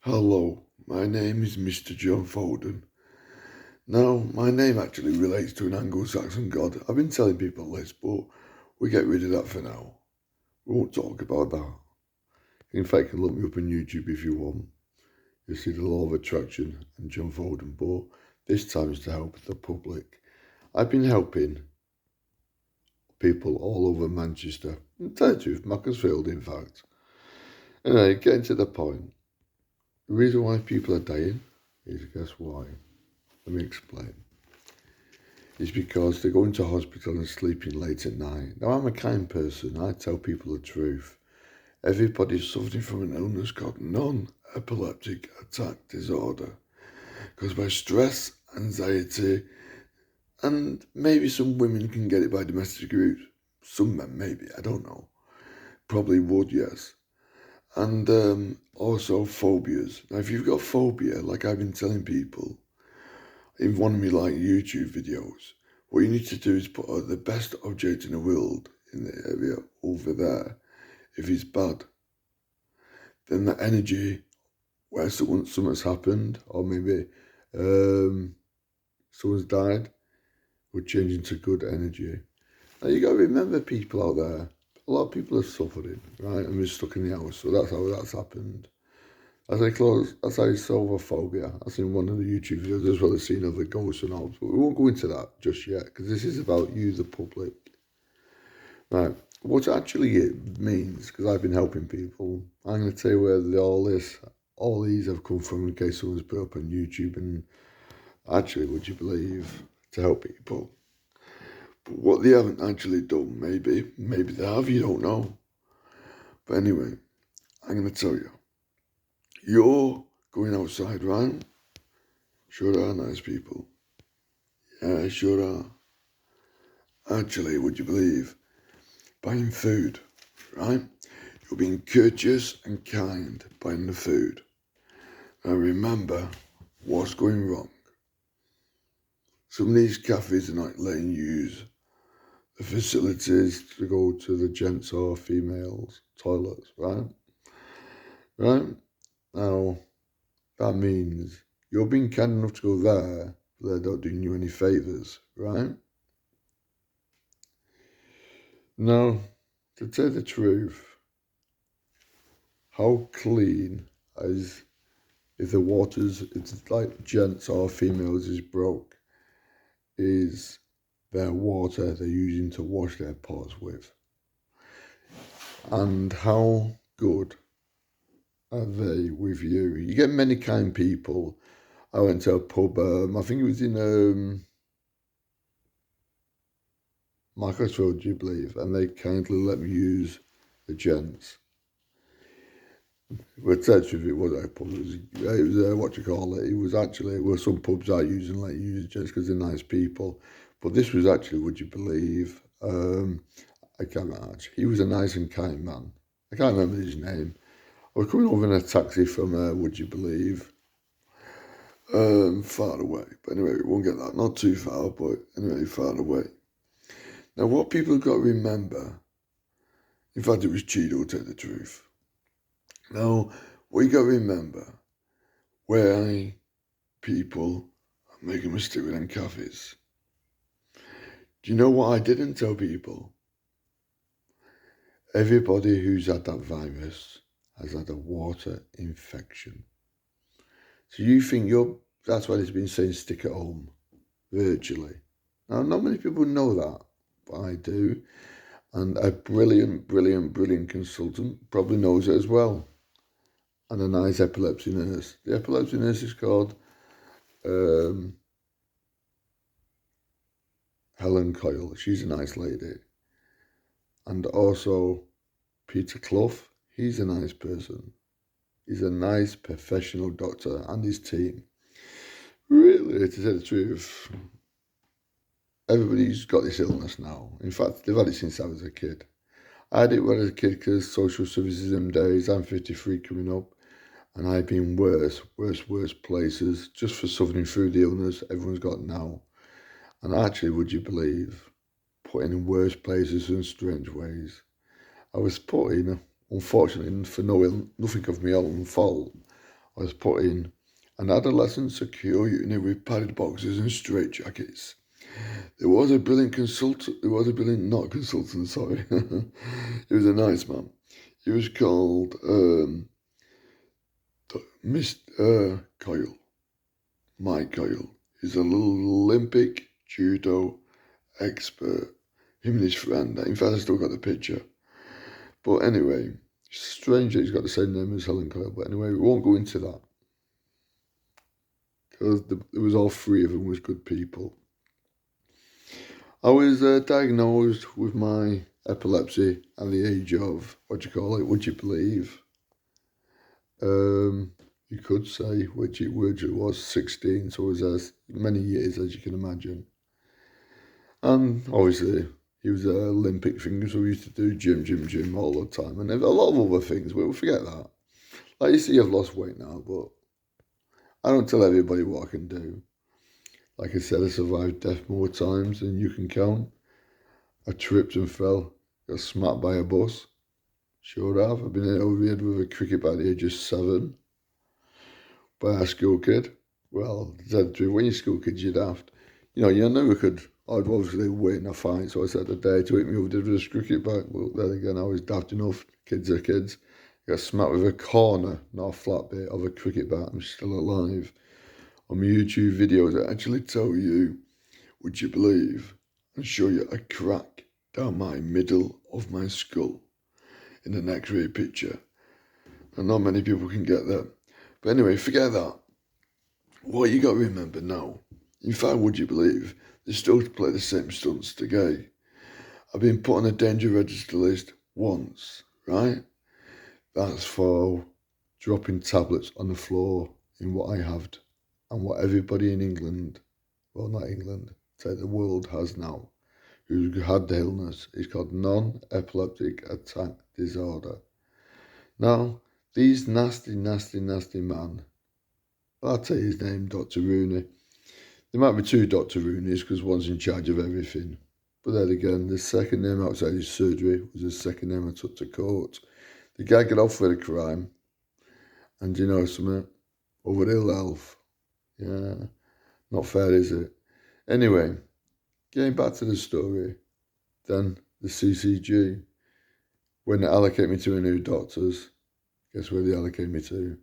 Hello, my name is Mr. John Foden. Now, my name actually relates to an Anglo-Saxon god. I've been telling people this, but we get rid of that for now. We won't talk about that. In fact, you can look me up on YouTube if you want. You'll see the law of attraction and John Foden, but this time is to help the public. I've been helping people all over Manchester, and tell you the truth, Macclesfield in fact. Anyway, getting to the point. The reason why people are dying is, guess why? Let me explain. It's because they're going to hospital and sleeping late at night. Now, I'm a kind person. I tell people the truth. Everybody's suffering from an illness called non-epileptic attack disorder, caused by stress, anxiety, and maybe some women can get it by domestic abuse. Some men, maybe, I don't know. Probably would, yes. And also phobias. Now, if you've got phobia, like I've been telling people, in one of my YouTube videos, what you need to do is put the best object in the world in the area over there. If it's bad, then the energy where something's happened, or maybe someone's died, would change into good energy. Now you got to remember, people out there, a lot of people are suffering, right? And we're stuck in the house, so that's how that's happened. As I close, as I solve a phobia, I've seen one of the YouTube videos as well as seen other ghosts and all, but we won't go into that just yet, because this is about you, the public. Right, what actually it means, because I've been helping people, I'm going to tell you where all these have come from in case someone's put up on YouTube, and actually, would you believe, to help people. But what they haven't actually done, maybe they have, you don't know. But anyway, I'm going to tell you. You're going outside, right? Sure are nice people. Yeah, sure are. Actually, would you believe, buying food, right? You're being courteous and kind buying the food. Now remember what's going wrong. Some of these cafes are not letting you use the facilities to go to the gents or females' toilets, right? Right? Now, that means you're being kind enough to go there, but they're not doing you any favours, right? Now, to tell the truth, how clean is, if the water's, it's like gents or females is broke, is their water they're using to wash their pots with? And how good are they with you? You get many kind people. I went to a pub, I think it was in Macclesfield, do you believe? And they kindly let me use the gents. But if it was a pub, it was what you call it. It was actually, well, some pubs are using let you use gents because they're nice people. But this was actually, would you believe? I can't actually. He was a nice and kind man. I can't remember his name. I was coming over in a taxi from, would you believe, far away. But anyway, we won't get that. Not too far, but anyway, far away. Now, what people have got to remember, in fact, it was Cheeto, to tell the truth. Now, what you got to remember, where people make a mistake with them cafes. Do you know what I didn't tell people? Everybody who's had that virus has had a water infection. So you think that's why it's been saying stick at home, virtually. Now, not many people know that, but I do. And a brilliant consultant probably knows it as well. And a nice epilepsy nurse. The epilepsy nurse is called Helen Coyle. She's a nice lady. And also Peter Clough. He's a nice person. He's a nice professional doctor, and his team. Really, to tell the truth, everybody's got this illness now. In fact, they've had it since I was a kid. I had it when I was a kid because social services them days. I'm 53 coming up. And I've been worse places just for suffering through the illness everyone's got now. And actually, would you believe, put in worse places in strange ways. I was put in, unfortunately, for nothing of my own fault. I was put in an adolescent secure unit with padded boxes and straitjackets. There was a brilliant not consultant, sorry. He was a nice man. He was called Mr. Coyle, Mike Coyle. He's a little Olympic judo expert. Him and his friend. In fact, I still got the picture. But anyway, strange that he's got the same name as Helen Coyle. But anyway, we won't go into that. Because it was all three of them was good people. I was diagnosed with my epilepsy at the age of, would you believe? You could say, which it was 16, so it was as many years as you can imagine. And obviously, he was an Olympic thing, so we used to do gym all the time, and a lot of other things, but we'll forget that. Like you see, I've lost weight now, but I don't tell everybody what I can do. Like I said, I survived death more times than you can count. I tripped and fell, got smacked by a bus. Sure have. I've been hit over the head with a cricket bat at the age of 7 by a school kid. Well, when you're school kids, you're daft. You never could. I'd obviously win in a fight, so I said a day to hit me over the head with a cricket bat. Well, then again, I was daft enough. Kids are kids. I got smacked with a corner, not a flat bit, of a cricket bat. I'm still alive. On my YouTube videos, I actually tell you, would you believe, and show you a crack down my middle of my skull in an X-ray picture. And not many people can get that. But anyway, forget that. What you got to remember now, in fact, would you believe, they still play the same stunts today. I've been put on a danger register list once, right? That's for dropping tablets on the floor in what I have and what everybody in England, well, not England, say the world has now, who had the illness. It's called non-epileptic attack disorder. Now, these nasty man, I'll tell you his name, Dr. Rooney. There might be two Dr. Rooneys because one's in charge of everything. But then again, the second name outside his surgery was the second name I took to court. The guy got off with a crime. And you know something? Over ill health. Yeah, not fair, is it? Anyway, getting back to the story, then the CCG, when they allocate me to a new doctor's, guess where they allocate me to?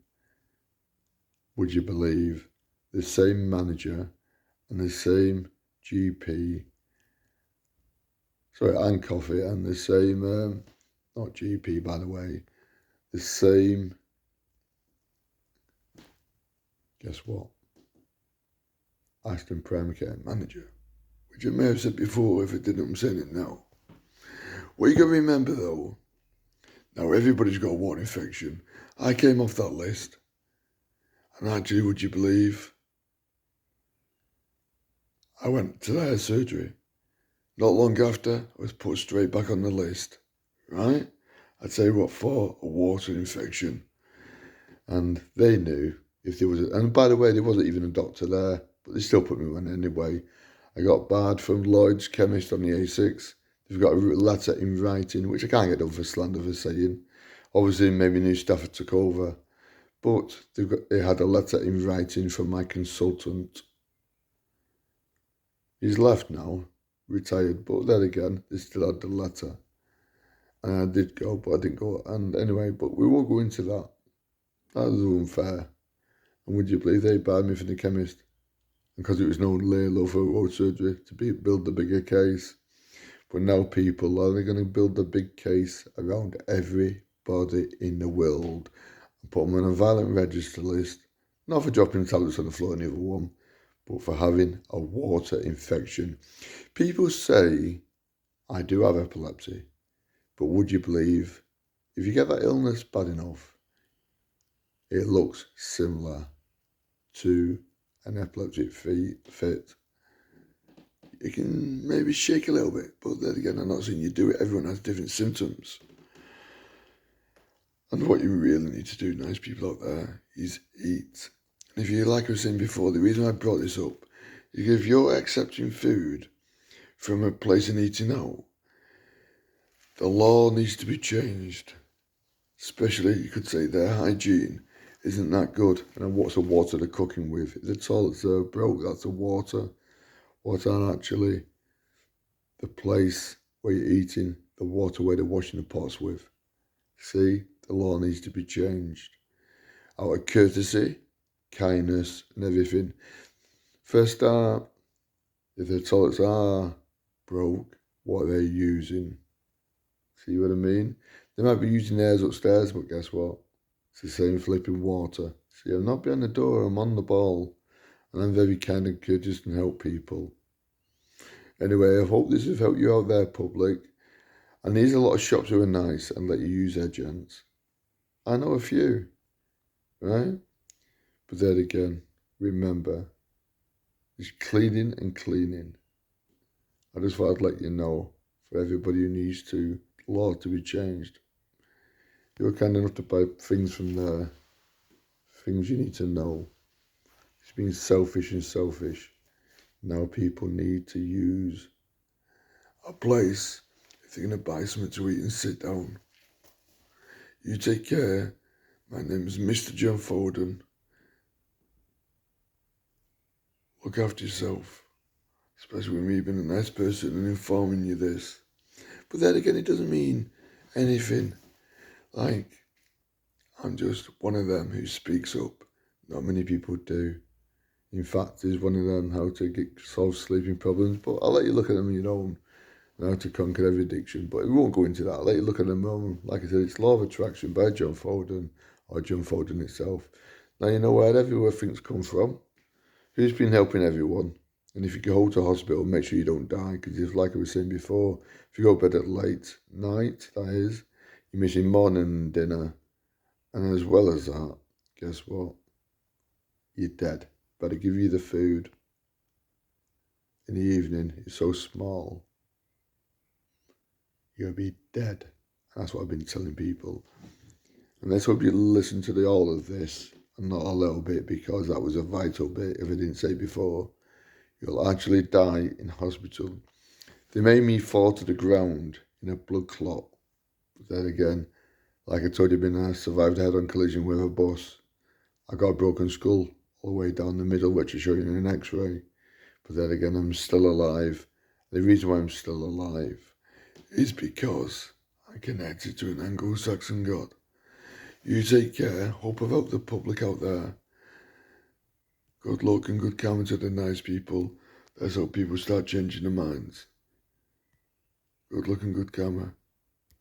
Would you believe? The same manager and the same GP, and coffee, and the same, not GP by the way, the same, guess what? Aston Primary Care manager, which I may have said before. If I didn't, I'm saying it now. What you got to remember though, now everybody's got a water infection. I came off that list, and actually, would you believe, I went to their surgery. Not long after, I was put straight back on the list, right? I'd say what for? A water infection. And they knew if there was and by the way, there wasn't even a doctor there, but they still put me on anyway. I got barred from Lloyd's Chemist on the A6. They've got a letter in writing, which I can't get done for slander for saying. Obviously, maybe new staff had took over. But they had a letter in writing from my consultant. He's left now, retired, but then again, they still had the letter. And I did go, but I didn't go. And anyway, but we won't go into that. That was unfair. And would you believe they barred me from the chemist? Because it was no lay low for road surgery to build the bigger case. But now people are going to build the big case around everybody in the world and put them on a violent register list. Not for dropping tablets on the floor, neither one, but for having a water infection. People say I do have epilepsy, but would you believe if you get that illness bad enough, it looks similar to an epileptic fit. You can maybe shake a little bit, but then again, I'm not saying you do it. Everyone has different symptoms. And what you really need to do, nice people out there, is eat. And if you, like I was saying before, the reason I brought this up is if you're accepting food from a place and eating out, the law needs to be changed. Especially, you could say, their hygiene. Isn't that good? And then what's the water they're cooking with? If the toilets are broke, that's the water. What aren't actually the place where you're eating, the water where they're washing the pots with. See, the law needs to be changed. Out of courtesy, kindness, and everything. First start, if the toilets are broke, what are they using? See what I mean? They might be using theirs upstairs, but guess what? It's the same flipping water. See, I'm not behind the door, I'm on the ball. And I'm very kind and courteous and help people. Anyway, I hope this has helped you out there, public. And there's a lot of shops who are nice and let you use their gents. I know a few, right? But then again, remember, it's cleaning and cleaning. I just thought I'd let you know, for everybody who needs to, the law to be changed. You're kind enough to buy things from there, things you need to know. It's being selfish and selfish. Now people need to use a place if they're going to buy something to eat and sit down. You take care. My name is Mr. John Foden. Look after yourself, especially with me being a nice person and informing you this. But then again, it doesn't mean anything. Like, I'm just one of them who speaks up. Not many people do. In fact, is one of them how to solve sleeping problems. But I'll let you look at them on your own and how to conquer every addiction. But we won't go into that. I'll let you look at them on. Like I said, it's Law of Attraction by John Foden, or John Foden itself. Now you know where everywhere things come from. Who's been helping everyone? And if you go to hospital, make sure you don't die. Because if, like I was saying before, if you go to bed at late night, that is, you're missing morning and dinner. And as well as that, guess what? You're dead. Better give you the food. In the evening, it's so small. You'll be dead. That's what I've been telling people. And let's hope you listen to all of this, and not a little bit, because that was a vital bit. If I didn't say before, you'll actually die in hospital. They made me fall to the ground in a blood clot. But then again, like I told you, I survived a head-on collision with a bus. I got a broken skull all the way down the middle, which I showed you in an x-ray. But then again, I'm still alive. The reason why I'm still alive is because I connected to an Anglo-Saxon God. You take care. Hope I've helped the public out there. Good luck and good karma to the nice people. Let's hope people start changing their minds. Good luck and good karma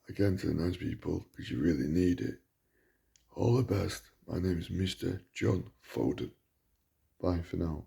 again to the nice people, because you really need it. All the best. My name is Mr. John Foden. Bye for now.